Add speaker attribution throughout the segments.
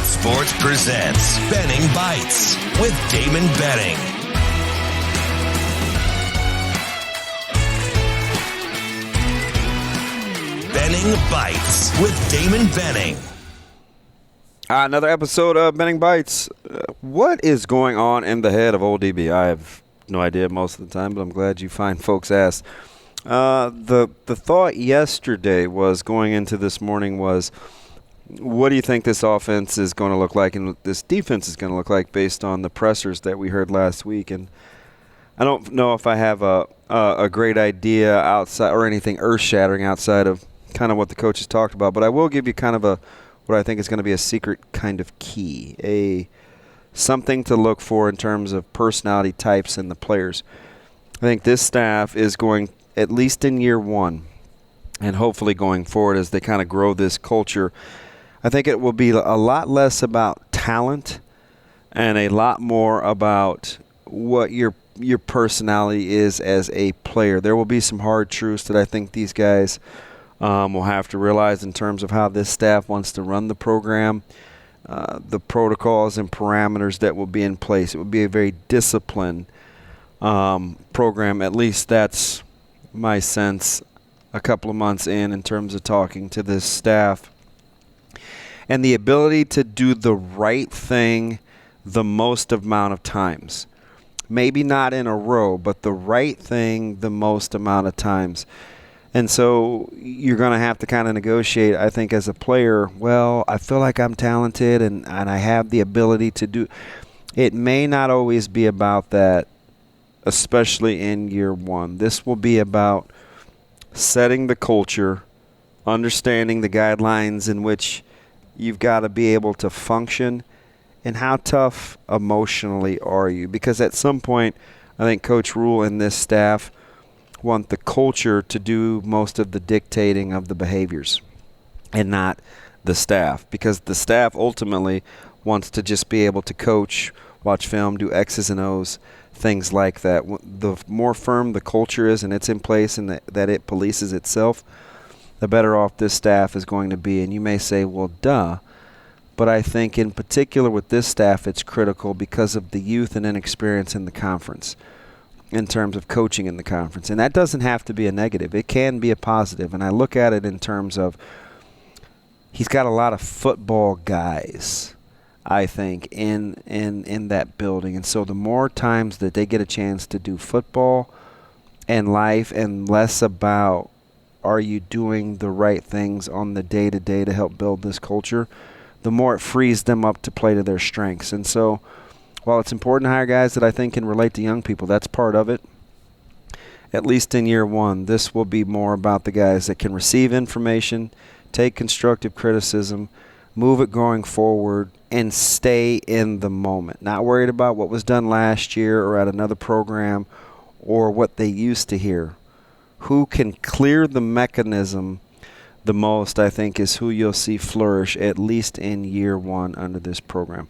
Speaker 1: Sports presents Benning Bites with Damon Benning. Benning Bites with Damon Benning.
Speaker 2: Another episode of Benning Bites. What is going on in the head of old DB? I have no idea most of the time, but I'm glad you find folks ask. The thought yesterday was going into this morning was, what do you think this offense is going to look like and this defense is going to look like based on the pressers that we heard last week? And I don't know if I have a great idea outside or anything earth-shattering outside of kind of what the coaches talked about, but I will give you kind of what I think is going to be a secret kind of key, something to look for in terms of personality types in the players. I think this staff is going, at least in year one, and hopefully going forward as they kind of grow this culture, I think it will be a lot less about talent and a lot more about what your personality is as a player. There will be some hard truths that I think these guys will have to realize in terms of how this staff wants to run the program, the protocols and parameters that will be in place. It will be a very disciplined program. At least that's my sense a couple of months in terms of talking to this staff. And the ability to do the right thing the most amount of times. Maybe not in a row, but the right thing the most amount of times. And so you're going to have to kind of negotiate, I think, as a player, well, I feel like I'm talented and I have the ability to do. It may not always be about that, especially in year one. This will be about setting the culture, understanding the guidelines in which you've got to be able to function, and how tough emotionally are you? Because at some point, I think Coach Rhule and this staff want the culture to do most of the dictating of the behaviors and not the staff. Because the staff ultimately wants to just be able to coach, watch film, do X's and O's, things like that. The more firm the culture is and it's in place and that it polices itself, the better off this staff is going to be. And you may say, well, duh. But I think in particular with this staff, it's critical because of the youth and inexperience in the conference in terms of coaching in the conference. And that doesn't have to be a negative. It can be a positive. And I look at it in terms of he's got a lot of football guys, I think, in that building. And so the more times that they get a chance to do football and life and less about are you doing the right things on the day-to-day to help build this culture, the more it frees them up to play to their strengths. And so while it's important to hire guys that I think can relate to young people, that's part of it. At least in year one, this will be more about the guys that can receive information, take constructive criticism, move it going forward, and stay in the moment. Not worried about what was done last year or at another program or what they used to hear. Who can clear the mechanism the most, I think, is who you'll see flourish, at least in year one under this program.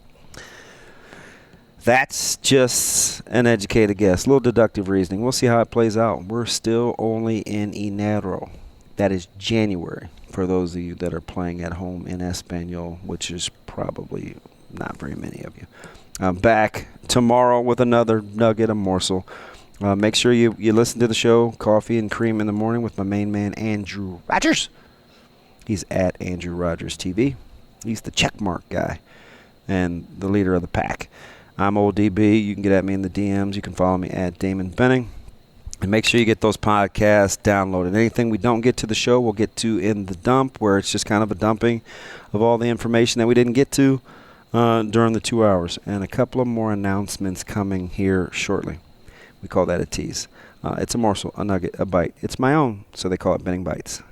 Speaker 2: That's just an educated guess, a little deductive reasoning. We'll see how it plays out. We're still only in enero. That is January for those of you that are playing at home in Espanol, which is probably not very many of you. I'm back tomorrow with another nugget, a morsel. Make sure you listen to the show, Coffee and Cream in the Morning, with my main man, Andrew Rogers. He's at Andrew Rogers TV. He's the checkmark guy and the leader of the pack. I'm Old DB. You can get at me in the DMs. You can follow me at Damon Benning. And make sure you get those podcasts downloaded. Anything we don't get to the show, we'll get to in the dump, where it's just kind of a dumping of all the information that we didn't get to during the 2 hours. And a couple of more announcements coming here shortly. We call that a tease. It's a morsel, a nugget, a bite. It's my own, so they call it Benning Bites.